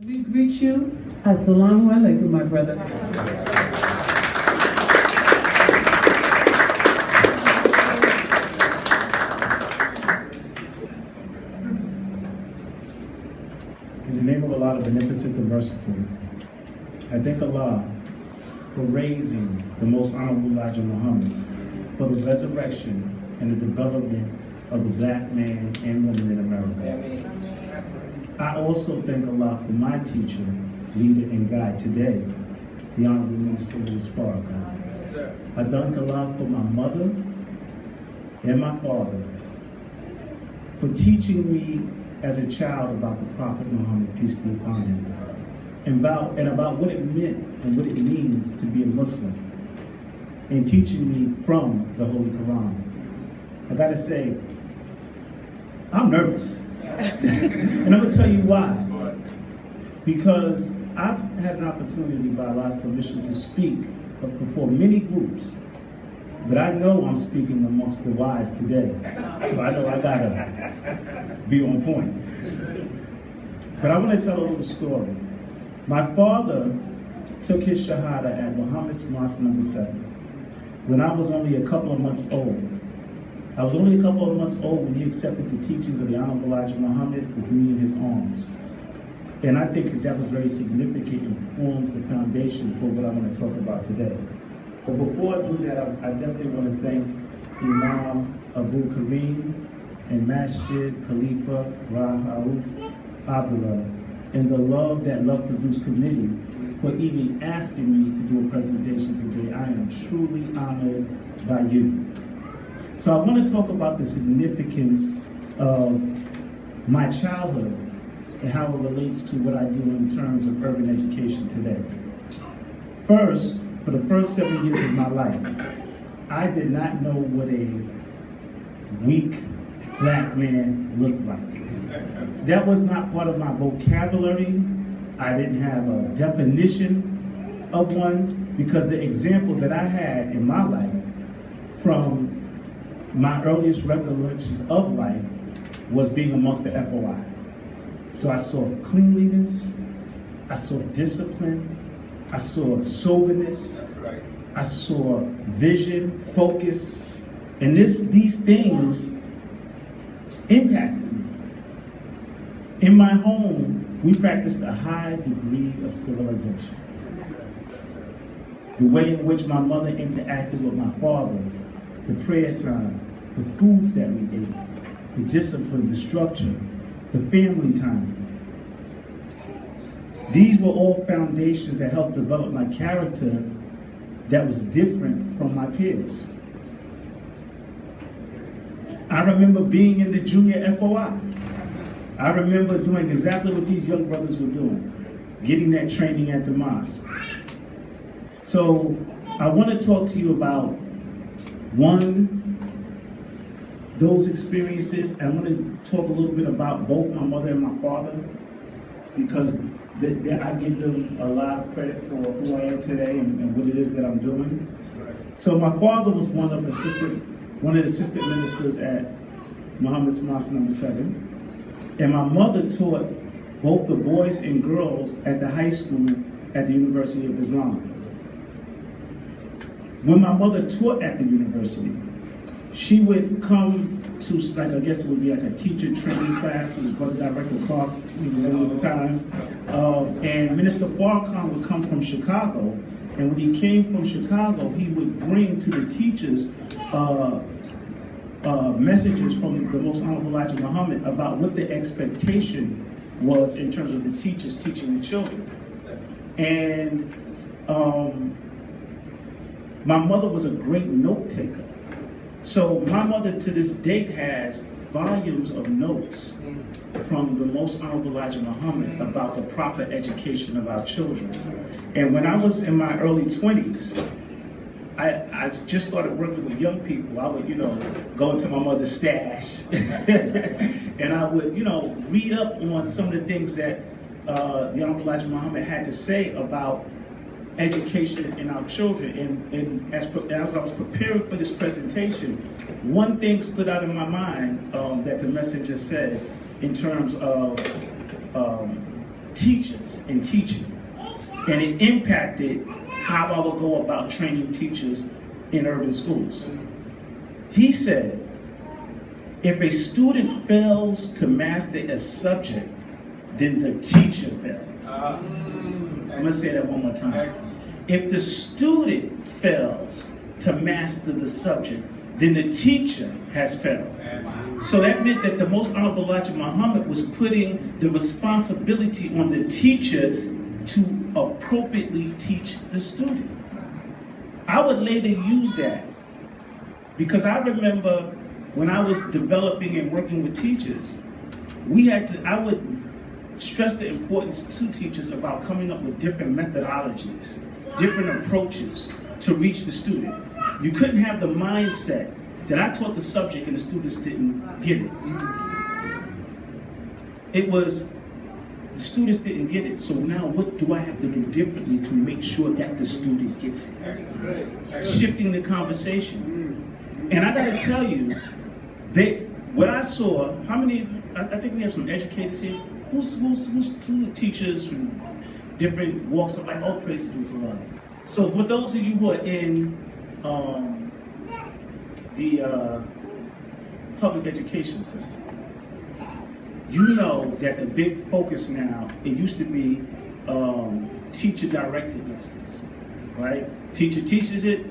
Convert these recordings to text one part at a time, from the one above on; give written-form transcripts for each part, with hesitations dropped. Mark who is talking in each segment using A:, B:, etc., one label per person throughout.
A: We greet you. Assalamu alaikum, my brother.
B: In the name of Allah, the Beneficent and Merciful, I thank Allah for raising the Most Honorable Elijah Muhammad for the resurrection and the development of the black man and woman in America. I also thank Allah for my teacher, leader, and guide today, the Honorable Minister Louis Farrakhan. I thank Allah for my mother and my father for teaching me as a child about the Prophet Muhammad, peace be upon him, and about what it meant and what it means to be a Muslim, and teaching me from the Holy Quran. I gotta say, I'm nervous. And I'm gonna tell you why. Because I've had an opportunity by Allah's permission to speak before many groups, but I know I'm speaking amongst the wise today. So I know I gotta be on point. But I wanna tell a little story. My father took his Shahada at Muhammad's Mosque number 7 when I was only a couple of months old. I was only a couple of months old when he accepted the teachings of the Honorable Elijah Muhammad with me in his arms. And I think that was very significant and forms the foundation for what I want to talk about today. But before I do that, I definitely want to thank Imam Abu Kareem and Masjid Khalifa Rahauf Abdullah and the Love That Love Produced Committee for even asking me to do a presentation today. I am truly honored by you. So I want to talk about the significance of my childhood and how it relates to what I do in terms of urban education today. First, for the first 7 years of my life, I did not know what a weak black man looked like. That was not part of my vocabulary. I didn't have a definition of one because the example that I had in my life from my earliest recollections of life was being amongst the FOI. So I saw cleanliness, I saw discipline, I saw soberness, I saw vision, focus, and these things impacted me. In my home, we practiced a high degree of civilization. The way in which my mother interacted with my father, the prayer time, the foods that we ate, the discipline, the structure, the family time. These were all foundations that helped develop my character that was different from my peers. I remember being in the junior FOI. I remember doing exactly what these young brothers were doing, getting that training at the mosque. So I want to talk to you about those experiences. I want to talk a little bit about both my mother and my father because I give them a lot of credit for who I am today and what it is that I'm doing. So my father was one of the assistant ministers at Muhammad's Mosque number 7. And my mother taught both the boys and girls at the high school at the University of Islam. When my mother taught at the university, she would come to, like, I guess it would be like a teacher training class. It was Brother Director Clark, he was there at the time. And Minister Farrakhan would come from Chicago. And when he came from Chicago, he would bring to the teachers messages from the Most Honorable Elijah Muhammad about what the expectation was in terms of the teachers teaching the children. And my mother was a great note taker. So my mother to this date has volumes of notes from the Most Honorable Elijah Muhammad about the proper education of our children. And when I was in my early 20s, I just started working with young people. I would, go into my mother's stash and I would, read up on some of the things that the Honorable Elijah Muhammad had to say about education in our children. And as I was preparing for this presentation, one thing stood out in my mind that the messenger said in terms of teachers and teaching. And it impacted how I would go about training teachers in urban schools. He said, if a student fails to master a subject, then the teacher failed. I'm gonna say that one more time. If the student fails to master the subject, then the teacher has failed. So that meant that the Most Honorable Elijah Muhammad was putting the responsibility on the teacher to appropriately teach the student. I would later use that because I remember when I was developing and working with teachers, I would stress the importance to teachers about coming up with different methodologies, different approaches to reach the student. You couldn't have the mindset that I taught the subject and the students didn't get it. It was the students didn't get it, so now what do I have to do differently to make sure that the student gets it? Shifting the conversation. And I gotta tell you, what I saw, I think we have some educators here. Who's two teachers from different walks of life? Oh, praise to Allah. So for those of you who are in the public education system, you know that the big focus now, it used to be teacher-directed lessons, right? Teacher teaches it,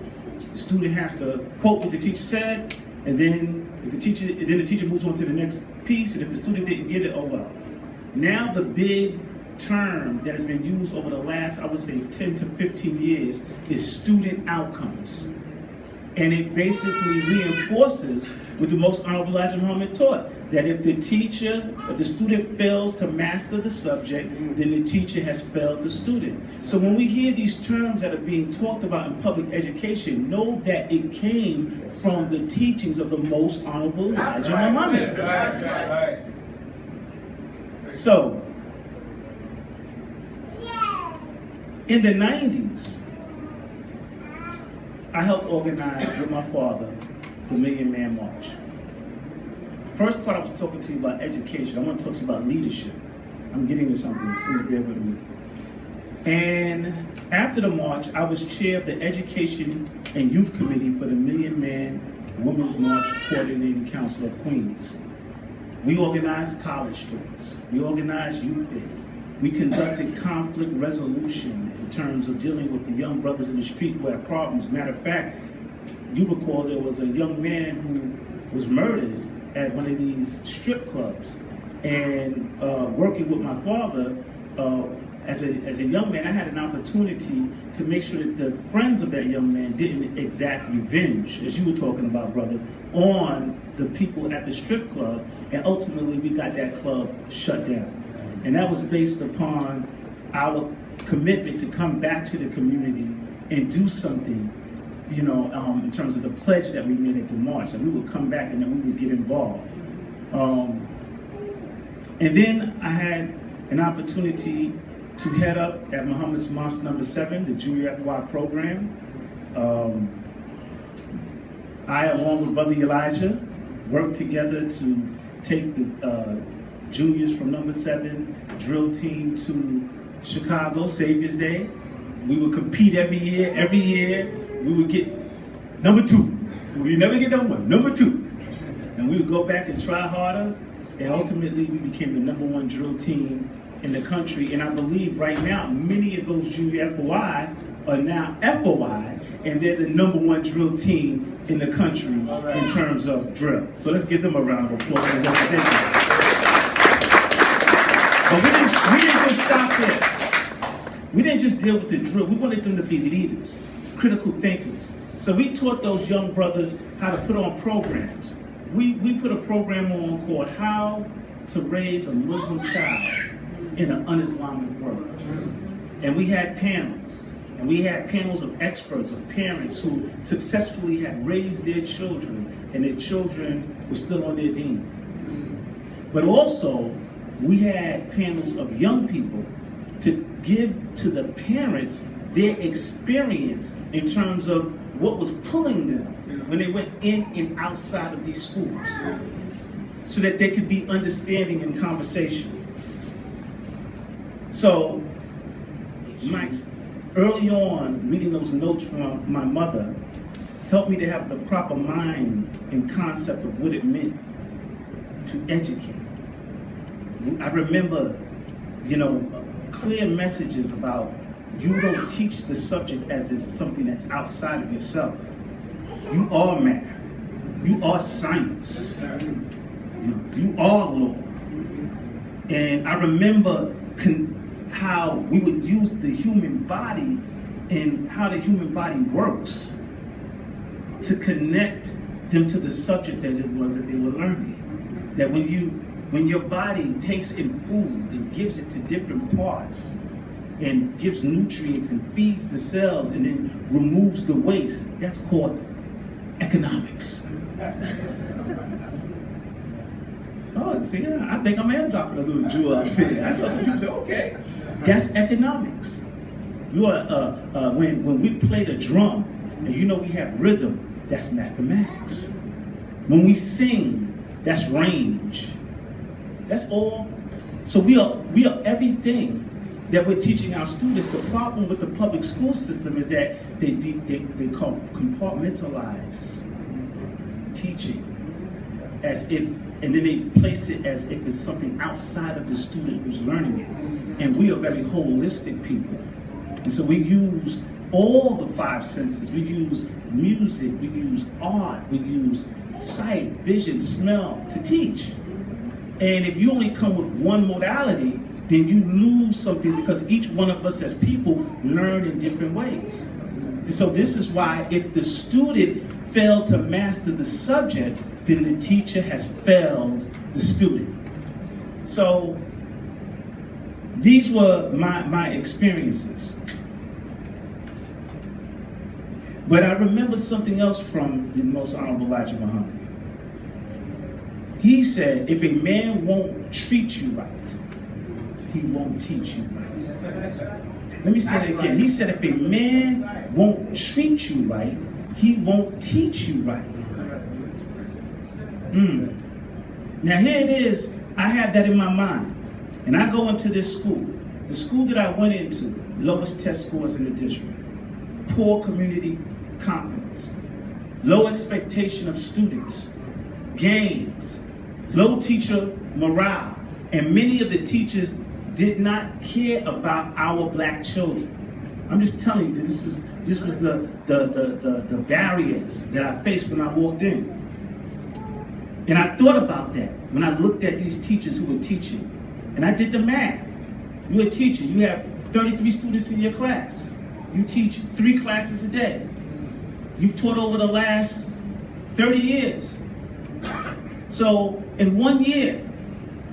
B: the student has to quote what the teacher said, and then the teacher moves on to the next piece, and if the student didn't get it, oh well. Now the big term that has been used over the last, I would say 10 to 15 years is student outcomes. And it basically reinforces what the Most Honorable Elijah Muhammad taught, that if the student fails to master the subject, then the teacher has failed the student. So when we hear these terms that are being talked about in public education, know that it came from the teachings of the Most Honorable Elijah Muhammad. Right. So, in the 90s, I helped organize with my father the Million Man March. The first part I was talking to you about education. I want to talk to you about leadership. I'm getting to something, please bear with me. And after the march, I was chair of the Education and Youth Committee for the Million Man Women's March Coordinating Council of Queens. We organized college tours. We organized youth days. We conducted conflict resolution in terms of dealing with the young brothers in the street who had problems. Matter of fact, you recall there was a young man who was murdered at one of these strip clubs. And working with my father, as a young man, I had an opportunity to make sure that the friends of that young man didn't exact revenge, as you were talking about, brother, on the people at the strip club, and ultimately we got that club shut down. And that was based upon our commitment to come back to the community and do something, you know, in terms of the pledge that we made at the march, that we would come back and then we would get involved. And then I had an opportunity to head up at Muhammad's Mosque number 7, the Junior FY program. I, along with Brother Elijah, worked together to take the juniors from number 7 drill team to Chicago, Savior's Day. We would compete every year. Every year, we would get number 2. We never get number 1, number 2. And we would go back and try harder, and ultimately we became the number 1 drill team in the country. And I believe right now, many of those junior FOI are now FOI, and they're the number 1 drill team in the country in terms of drill. So let's give them a round of applause. But we didn't just stop there. We didn't just deal with the drill. We wanted them to be leaders, critical thinkers. So we taught those young brothers how to put on programs. We put a program on called How to Raise a Muslim Child in an Un-Islamic World. And we had panels. And we had panels of experts, of parents who successfully had raised their children, and their children were still on their deen. But also, we had panels of young people to give to the parents their experience in terms of what was pulling them when they went in and outside of these schools, so that there could be understanding and conversation. So, early on, reading those notes from my mother helped me to have the proper mind and concept of what it meant to educate. I remember, clear messages about you don't teach the subject as it's something that's outside of yourself. You are math. You are science. You are law. And I remember how we would use the human body and how the human body works to connect them to the subject that it was that they were learning. That when your body takes in food and gives it to different parts and gives nutrients and feeds the cells and then removes the waste, that's called economics. Oh, see, I think I am dropping a little jewel up here. I saw some people say, okay, that's economics. You are when we play the drum and we have rhythm, that's mathematics. When we sing, that's range. That's all. So we are everything that we're teaching our students. The problem with the public school system is that they compartmentalize teaching as if, and then they place it as if it's something outside of the student who's learning it. And we are very holistic people. And so we use all the five senses. We use music, we use art, we use sight, vision, smell to teach. And if you only come with one modality, then you lose something because each one of us as people learn in different ways. And so this is why if the student failed to master the subject, then the teacher has failed the student. So these were my experiences. But I remember something else from the Most Honorable Elijah Muhammad. He said, if a man won't treat you right, he won't teach you right. Let me say that again. He said, if a man won't treat you right, he won't teach you right. Now here it is, I have that in my mind. And I go into this school. The school that I went into, lowest test scores in the district. Poor community confidence. Low expectation of students. Gangs. Low teacher morale. And many of the teachers did not care about our black children. I'm just telling you, this was the barriers that I faced when I walked in. And I thought about that when I looked at these teachers who were teaching. And I did the math. You're a teacher, you have 33 students in your class. You teach 3 classes a day. You've taught over the last 30 years. So in 1 year,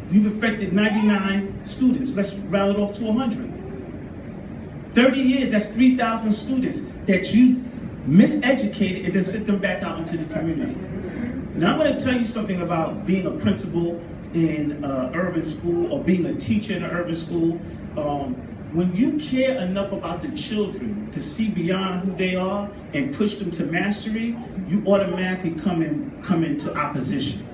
B: you've affected 99 students. Let's round it off to 100. 30 years, that's 3,000 students that you miseducated and then sent them back out into the community. Now I'm going to tell you something about being a principal in an urban school or being a teacher in an urban school. When you care enough about the children to see beyond who they are and push them to mastery, you automatically come into opposition,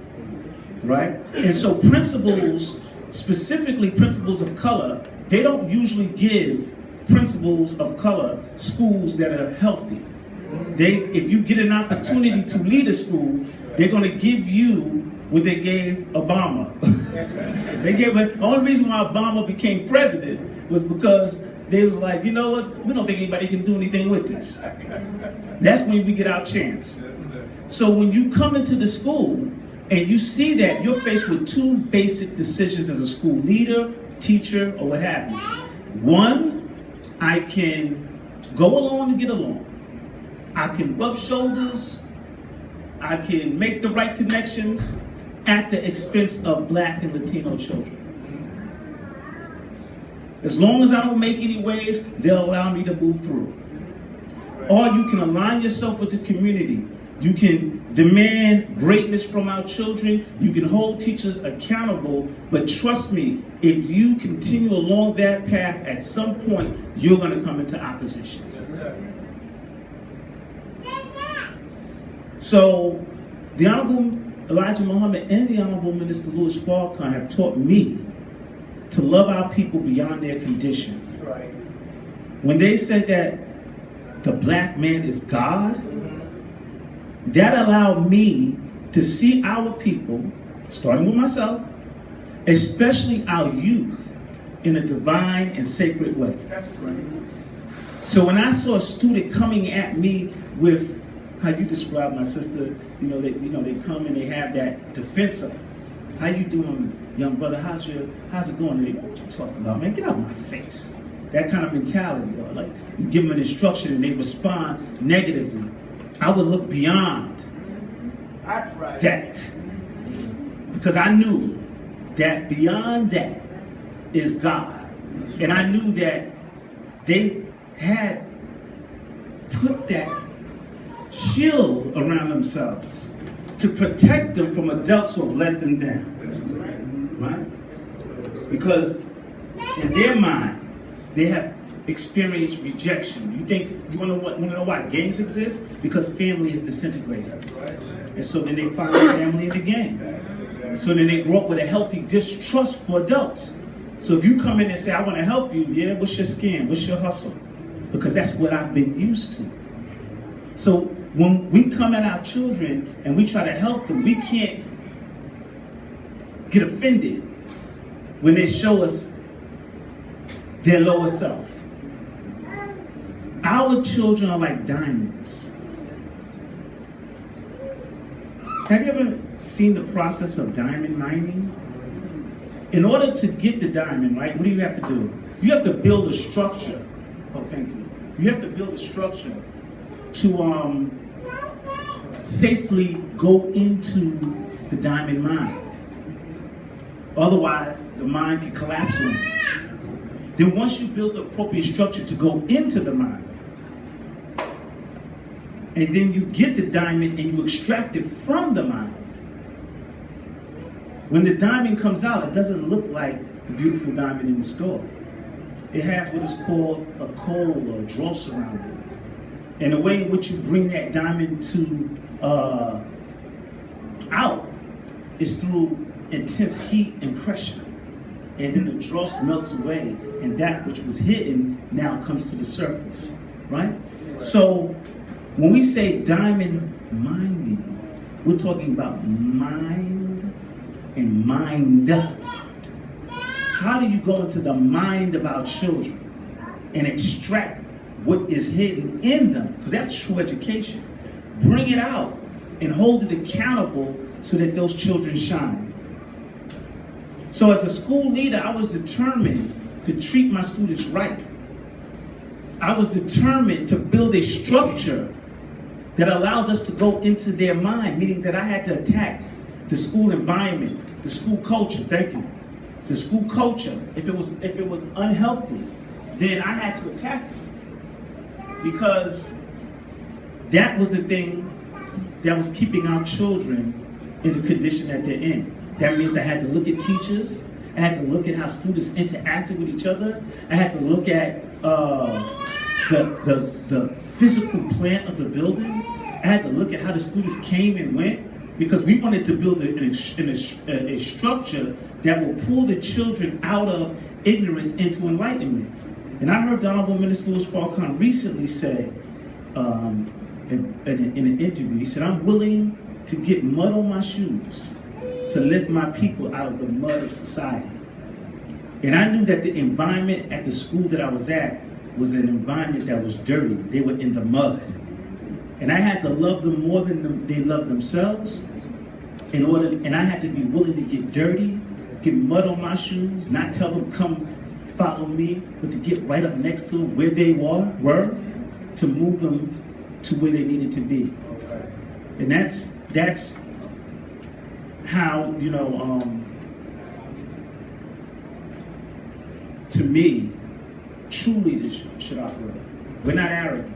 B: right? And so principals, specifically principals of color, they don't usually give principals of color schools that are healthy. If you get an opportunity to lead a school, they're going to give you what they gave Obama. The only reason why Obama became president was because they was like, you know what, we don't think anybody can do anything with this. That's when we get our chance. So when you come into the school and you see that you're faced with 2 basic decisions as a school leader, teacher, or what have you. One, I can go along and get along. I can rub shoulders. I can make the right connections at the expense of black and Latino children. As long as I don't make any waves, they'll allow me to move through. Or you can align yourself with the community. You can demand greatness from our children. You can hold teachers accountable. But trust me, if you continue along that path, at some point, you're going to come into opposition. So, the Honorable Elijah Muhammad and the Honorable Minister Louis Farrakhan have taught me to love our people beyond their condition.
C: Right.
B: When they said that the black man is God, that allowed me to see our people, starting with myself, especially our youth, in a divine and sacred way.
C: That's right.
B: So when I saw a student coming at me with how you describe my sister, they come and they have that defensive. How you doing, young brother? How's it going? They, what you talking about, man? Get out of my face. That kind of mentality, though. Like you give them an instruction and they respond negatively. I would look beyond
C: That's right.
B: that, because I knew that beyond that is God, and I knew that they had put that shield around themselves to protect them from adults who have let them down, right? Because in their mind, they have experienced rejection. You want to know why gangs exist? Because family is disintegrated. And so then they find their family in the gang. So then they grow up with a healthy distrust for adults. So if you come in and say, I want to help you, yeah, what's your scam? What's your hustle? Because that's what I've been used to. So when we come at our children and we try to help them, we can't get offended when they show us their lower self. Our children are like diamonds. Have you ever seen the process of diamond mining? In order to get the diamond, right, what do you have to do? You have to build a structure. Oh, thank you. You have to build a structure to safely go into the diamond mine. Otherwise, the mine can collapse on you. Then once you build the appropriate structure to go into the mine, and then you get the diamond and you extract it from the mine, when the diamond comes out, it doesn't look like the beautiful diamond in the store. It has what is called a coal or a dross around it. And the way in which you bring that diamond to out is through intense heat and pressure. And then the dross melts away, and that which was hidden now comes to the surface, right? So when we say diamond mining, we're talking about mind and mind up. How do you go into the mind of our children and extract what is hidden in them? Because that's true education. Bring it out and hold it accountable so that those children shine. So as a school leader, I was determined to treat my students right. I was determined to build a structure that allowed us to go into their mind, meaning that I had to attack the school environment, the school culture, thank you. The school culture, if it was unhealthy, then I had to attack it. Because that was the thing that was keeping our children in the condition that they're in. That means I had to look at teachers, I had to look at how students interacted with each other, I had to look at the physical plant of the building, I had to look at how the students came and went, because we wanted to build a structure that will pull the children out of ignorance into enlightenment. And I heard the Honorable Minister Louis Farrakhan recently say, in an interview, he said, I'm willing to get mud on my shoes to lift my people out of the mud of society. And I knew that the environment at the school that I was at was an environment that was dirty. They were in the mud. And I had to love them more than they loved themselves. And I had to be willing to get dirty, get mud on my shoes, not tell them come follow me, but to get right up next to them where they were to move them to where they needed to be. And that's how, to me, true leadership should operate. We're not arrogant,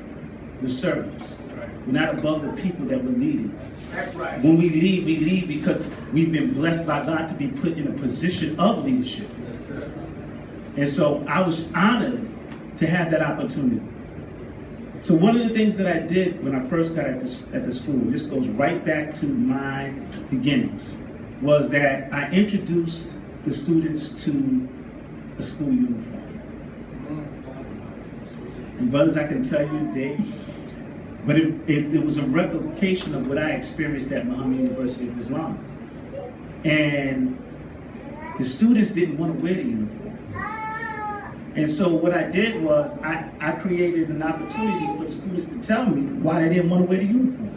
B: we're servants. We're not above the people that we're leading.
C: That's right.
B: When we lead because we've been blessed by God to be put in a position of leadership.
C: Yes, sir.
B: And so I was honored to have that opportunity. So one of the things that I did when I first got at the school, and this goes right back to my beginnings, was that I introduced the students to a school uniform. And brothers, I can tell you, but it was a replication of what I experienced at Muhammad University of Islam. And the students didn't want to wear the uniform. And so what I did was I created an opportunity for the students to tell me why they didn't want to wear the uniform.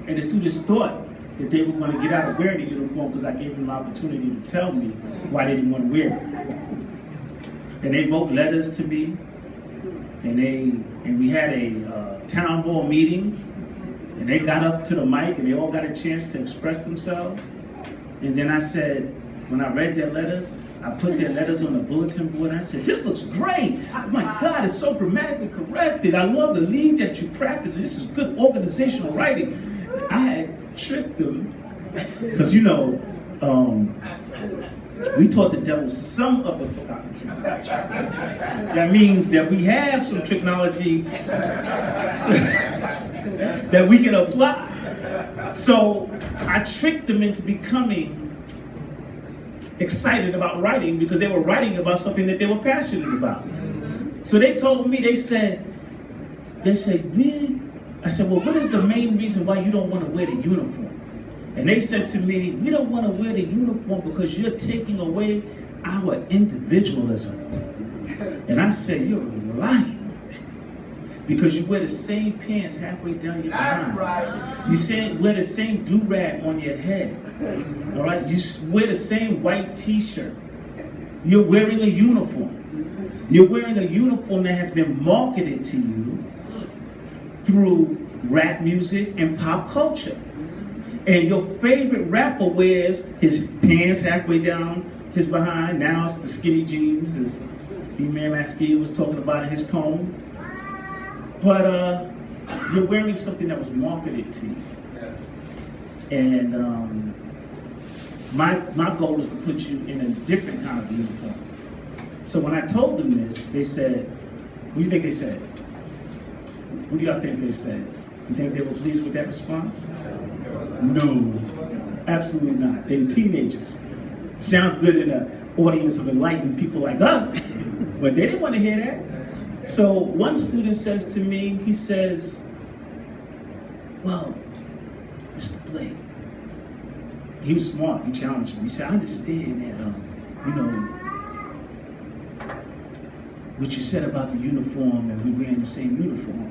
B: And the students thought that they were going to get out of wearing the uniform because I gave them the opportunity to tell me why they didn't want to wear it. And they wrote letters to me, and we had a town hall meeting, and they got up to the mic and they all got a chance to express themselves. And then I said, when I read their letters, I put their letters on the bulletin board and I said, this looks great. Oh my God, it's so grammatically corrected. I love the lead that you crafted. This is good organizational writing. I had tricked them because, you know, we taught the devil some of the trick. That means that we have some technology that we can apply. So I tricked them into becoming excited about writing because they were writing about something that they were passionate about. So they told me, I said, well, what is the main reason why you don't want to wear the uniform? And they said to me, we don't want to wear the uniform because you're taking away our individualism. And I said, you're lying. Because you wear the same pants halfway down your behind.
C: Right.
B: You wear the same do-rag on your head. All right? You wear the same white t-shirt. You're wearing a uniform. You're wearing a uniform that has been marketed to you through rap music and pop culture. And your favorite rapper wears his pants halfway down his behind. Now it's the skinny jeans, as Imam Askia was talking about in his poem. But you're wearing something that was marketed to you. And my goal was to put you in a different kind of uniform. So when I told them this, they said, what do you think they said? What do y'all think they said? You think they were pleased with that response? No, absolutely not. They're teenagers. Sounds good in an audience of enlightened people like us, but they didn't want to hear that. So one student says to me, he says, well, Mr. Blake, he was smart, he challenged me. He said, I understand that, you know, what you said about the uniform and we wearing the same uniform.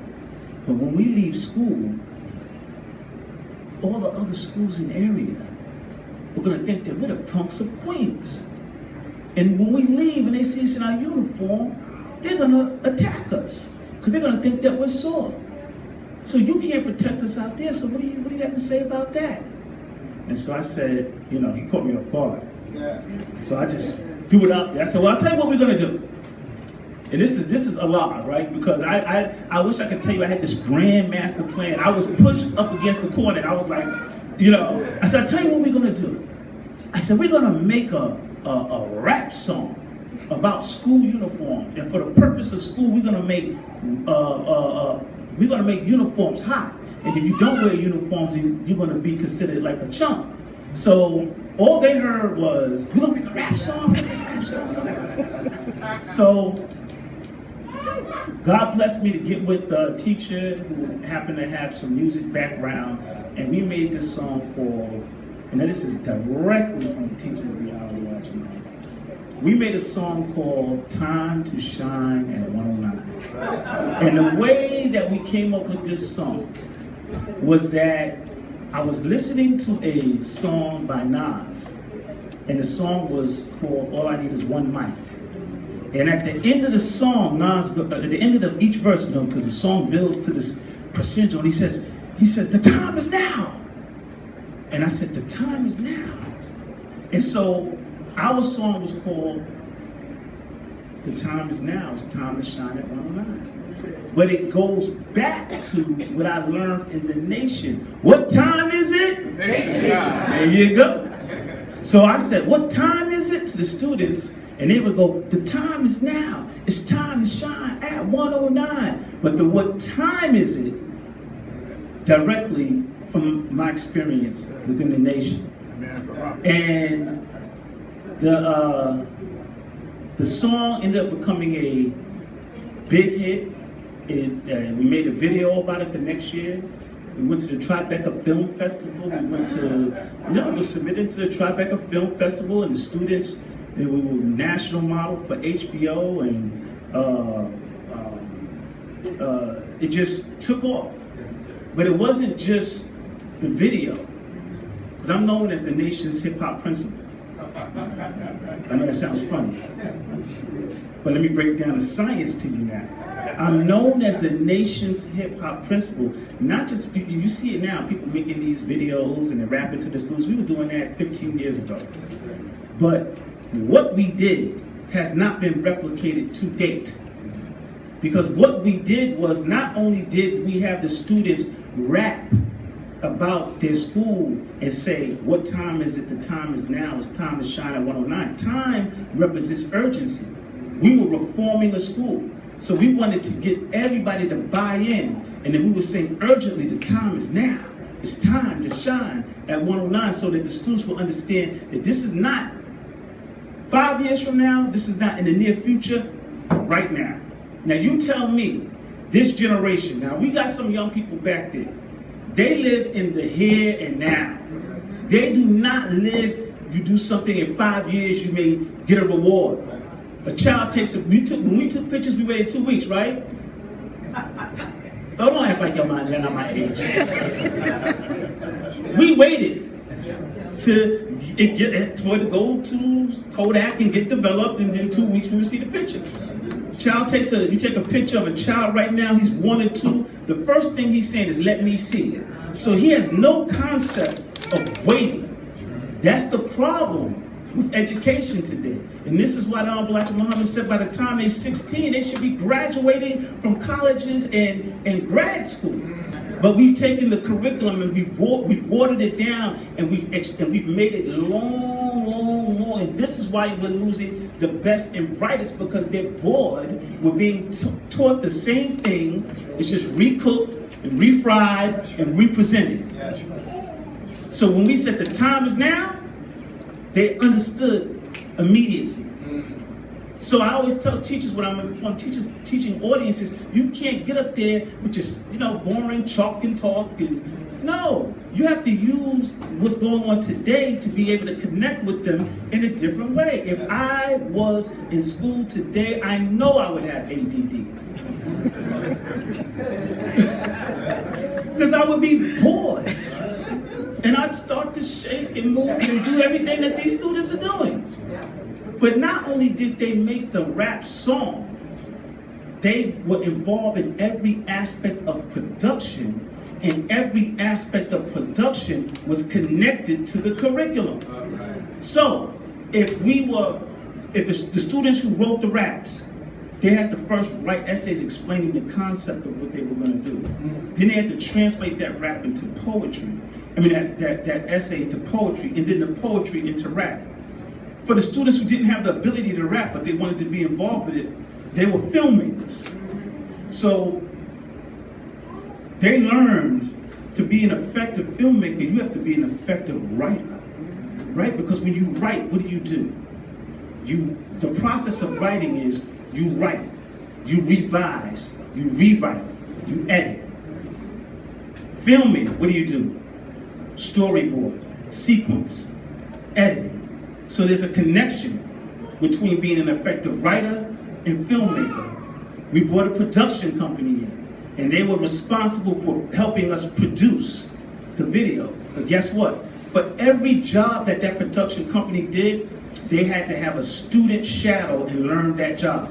B: But when we leave school, all the other schools in the area, we're gonna think that we're the punks of Queens. And when we leave and they see us in our uniform, they're gonna attack us because they're gonna think that we're soft. So you can't protect us out there, so what do you have to say about that? And so I said, you know, he caught me off guard. Yeah. So I just threw it out there. I said, well, I'll tell you what we're gonna do. And this is a lie, right? Because I wish I could tell you I had this grand master plan. I was pushed up against the corner and I was like, you know, I said, I'll tell you what we're gonna do. I said, we're gonna make a rap song about school uniforms, and for the purpose of school, we're gonna make uniforms hot. And if you don't wear uniforms, you're gonna be considered like a chump. So all they heard was, we're gonna make a rap song. So God blessed me to get with a teacher who happened to have some music background, and we made this song called, and this is directly from the Teachers of the Hour watching. We made a song called Time to Shine at 109. And the way that we came up with this song was that I was listening to a song by Nas, and the song was called All I Need Is One Mic. And at the end of the song, at the end of each verse, you know, because the song builds to this crescendo, and he says, the time is now. And I said, the time is now. And so our song was called The Time Is Now. It's time to shine at 109. But it goes back to what I learned in the nation. What time is it? There you go. So I said, what time is it to the students? And they would go, the time is now. It's time to shine at 109. But what time is it? Directly from my experience within the nation. And The song ended up becoming a big hit. We made a video about it the next year. We went to the Tribeca Film Festival. We went to, it was submitted to the Tribeca Film Festival, and the students, we were national model for HBO, and it just took off. But it wasn't just the video, because I'm known as the nation's hip hop principal. I know that sounds funny, but let me break down the science to you now. I'm known as the nation's hip hop principal. Not just, you see it now, people making these videos and they're rapping to the students. We were doing that 15 years ago. But what we did has not been replicated to date. Because what we did was, not only did we have the students rap about their school and say, what time is it? The time is now. It's time to shine at 109. Time represents urgency. We were reforming the school. So we wanted to get everybody to buy in. And then we were saying urgently, the time is now. It's time to shine at 109, so that the students will understand that this is not 5 years from now, this is not in the near future, right now. Now you tell me, this generation, now we got some young people back there. They live in the here and now. They do not live, you do something in 5 years, you may get a reward. A child takes when we took pictures, we waited 2 weeks, right? Oh, don't act like you're not my age. We waited for it to go to Kodak and get developed, and then 2 weeks we would see the picture. You take a picture of a child right now, he's 1 or 2, the first thing he's saying is, let me see it. So he has no concept of waiting. That's the problem with education today. And this is why the Honorable Elijah Muhammad said by the time they're 16, they should be graduating from colleges and grad school. But we've taken the curriculum and we've watered it down, and we've made it long. And this is why we're losing the best and brightest, because they're bored. We're being taught the same thing. It's just recooked and refried and represented. So when we said the time is now, they understood immediacy. So I always tell teachers when I'm teaching audiences, you can't get up there with just boring chalk and talk. No, you have to use what's going on today to be able to connect with them in a different way. If I was in school today, I know I would have ADD. Because I would be bored. And I'd start to shake and move and do everything that these students are doing. But not only did they make the rap song, they were involved in every aspect of production, and every aspect of production was connected to the curriculum. So if the students who wrote the raps, they had to first write essays explaining the concept of what they were going to do. Then they had to translate that rap into poetry. that essay into poetry, and then the poetry into rap. For the students who didn't have the ability to rap, but they wanted to be involved with it, they were filmmakers. So they learned to be an effective filmmaker, you have to be an effective writer, right? Because when you write, what do? The process of writing is you write, you revise, you rewrite, you edit. Filming, what do? Storyboard, sequence, editing. So there's a connection between being an effective writer and filmmaker. We brought a production company in, and they were responsible for helping us produce the video. But guess what? For every job that production company did, they had to have a student shadow and learn that job.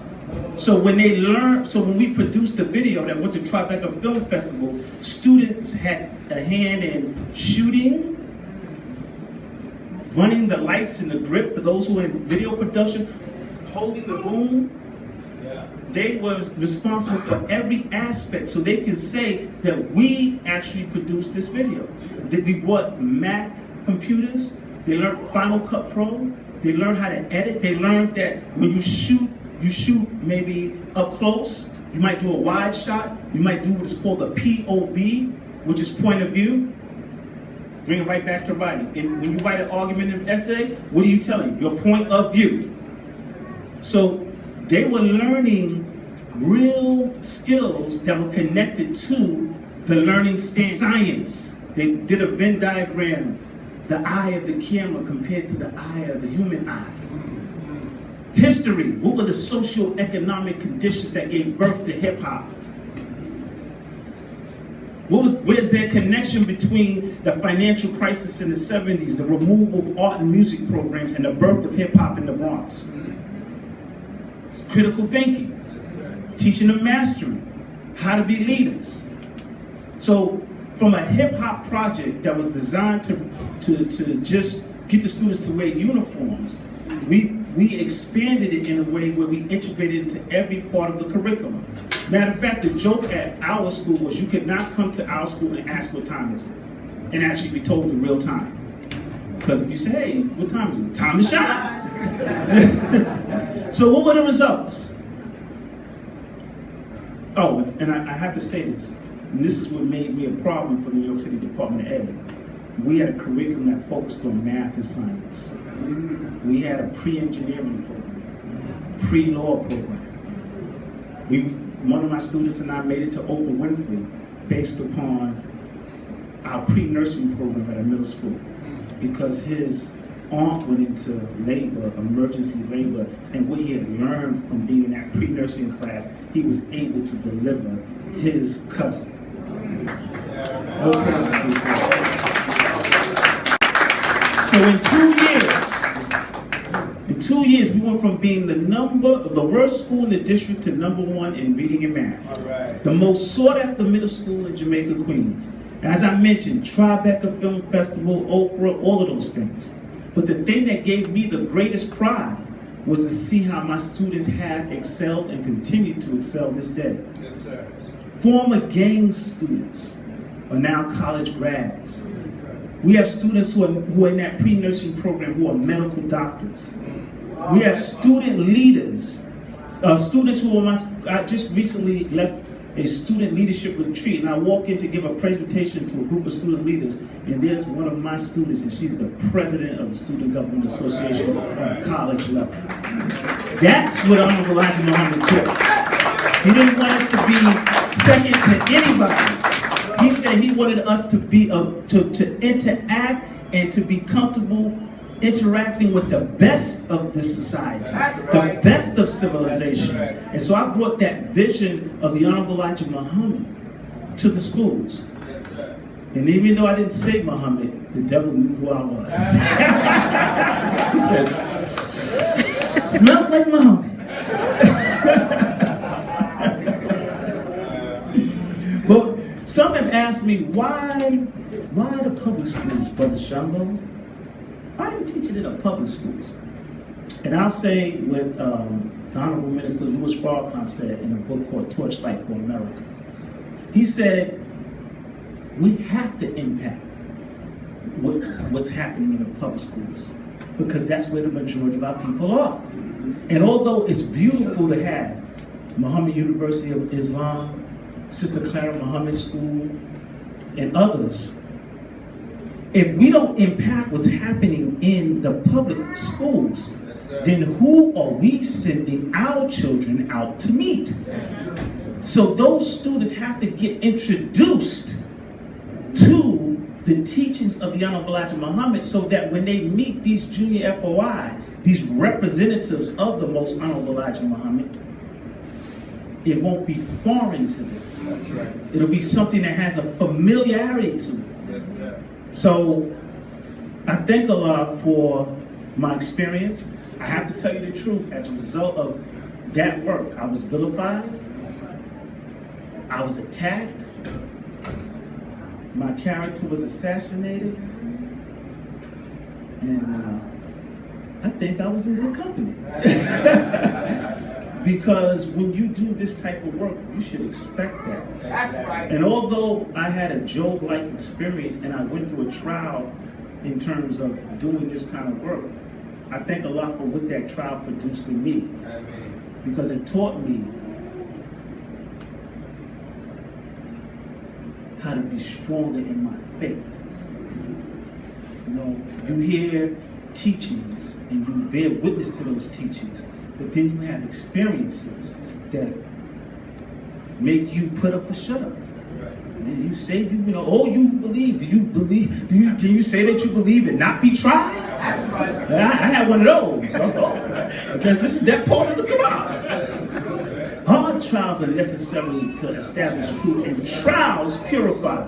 B: So when we produced the video that went to Tribeca Film Festival, students had a hand in shooting, running the lights and the grip for those who are in video production, holding the boom. They were responsible for every aspect, so they can say that we actually produced this video. We bought Mac computers, they learned Final Cut Pro, they learned how to edit, they learned that when you shoot maybe up close, you might do a wide shot, you might do what is called a POV, which is point of view. Bring it right back to writing. And when you write an argumentative essay, what are you telling? Your point of view. So they were learning real skills that were connected to the learning standard. Science, they did a Venn diagram, the eye of the camera compared to the eye of the human eye. History, what were the socio-economic conditions that gave birth to hip hop? Where's their connection between the financial crisis in the 70s, the removal of art and music programs, and the birth of hip hop in the Bronx? It's critical thinking, teaching them mastery, how to be leaders. So from a hip hop project that was designed to just get the students to wear uniforms, we expanded it in a way where we integrated it into every part of the curriculum. Matter of fact, the joke at our school was you could not come to our school and ask what time is it, and actually be told the real time. Because if you say, hey, what time is it? Time to shine. So what were the results? Oh, and I have to say this, and this is what made me a problem for the New York City Department of Ed. We had a curriculum that focused on math and science. We had a pre-engineering program, pre-law program. One of my students and I made it to Oprah Winfrey based upon our pre-nursing program at a middle school, because his aunt went into labor, emergency labor, and what he had learned from being in that pre-nursing class, he was able to deliver his cousin. So in 2 years, we went from being the worst school in the district to #1 in reading and math.
C: Right.
B: The most sought after middle school in Jamaica, Queens. As I mentioned, Tribeca Film Festival, Oprah, all of those things. But the thing that gave me the greatest pride was to see how my students have excelled and continue to excel this day.
C: Yes, sir.
B: Former gang students are now college grads.
C: Yes, sir.
B: We have students who are in that pre-nursing program who are medical doctors. We have student leaders, students who are I just recently left a student leadership retreat, and I walk in to give a presentation to a group of student leaders, and there's one of my students, and she's the president of the Student Government Association on college level. That's what Honorable Elijah Muhammad taught. He didn't want us to be second to anybody. He said he wanted us to be to interact and to be comfortable interacting with the best of this society, the best of civilization. And so I brought that vision of the Honorable Elijah Muhammad to the schools. And even though I didn't say Muhammad, the devil knew who I was. He said, smells like Muhammad. But some have asked me, why the public schools, Brother Shango? Why are you teaching in the public schools? And I'll say what the Honorable Minister Louis Farrakhan said in a book called Torchlight for America. He said, we have to impact what's happening in the public schools, because that's where the majority of our people are. And although it's beautiful to have Muhammad University of Islam, Sister Clara Muhammad School, and others, if we don't impact what's happening in the public schools, then who are we sending our children out to meet? So those students have to get introduced to the teachings of the Honorable Elijah Muhammad, so that when they meet these junior FOI, these representatives of the Most Honorable Elijah Muhammad, it won't be foreign to them. It'll be something that has a familiarity to it. So I thank Allah for my experience. I have to tell you the truth, as a result of that work, I was vilified, I was attacked, my character was assassinated, and I think I was in good company. Because when you do this type of work, you should expect that.
C: That's right.
B: And although I had a Job-like experience and I went through a trial in terms of doing this kind of work, I thank Allah for what that trial produced in me. Because it taught me how to be stronger in my faith. You know, you hear teachings and you bear witness to those teachings, but then you have experiences that make you put up or shut up. And you say, you know, oh, you believe. Do you believe? Can you say that you believe and not be tried? I had one of those. I guess this is that part of the Quran. Hard trials are necessary to establish truth, and trials purify.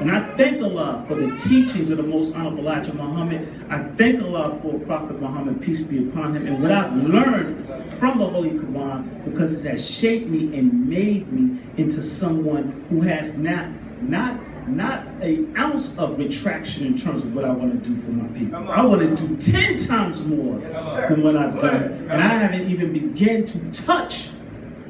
B: And I thank Allah for the teachings of the Most Honorable Elijah Muhammad. I thank Allah for Prophet Muhammad, peace be upon him, and what I've learned from the Holy Quran, because it has shaped me and made me into someone who has not an ounce of retraction in terms of what I want to do for my people. I want to do 10 times more than what I've done. And I haven't even begun to touch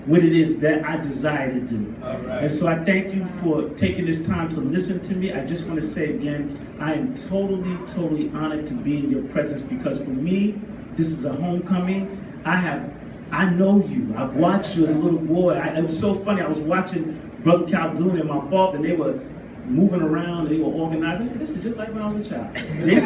B: what it is that I desire to do. And so I thank you for taking this time to listen to me. I just want to say again, I am totally honored to be in your presence, because for me, this is a homecoming. I know you. I've watched you as a little boy. It was so funny. I was watching Brother Caldoon and my father, and they were moving around, and they were organized. I said, this is just like when I was a child. They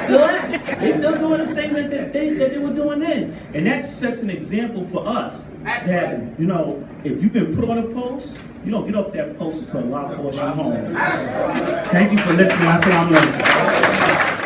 B: still doing the same that they were doing then. And that sets an example for us that, you know, if you've been put on a post, you don't get off that post until Allah calls you home. Thank you for listening. Assalamu alaikum.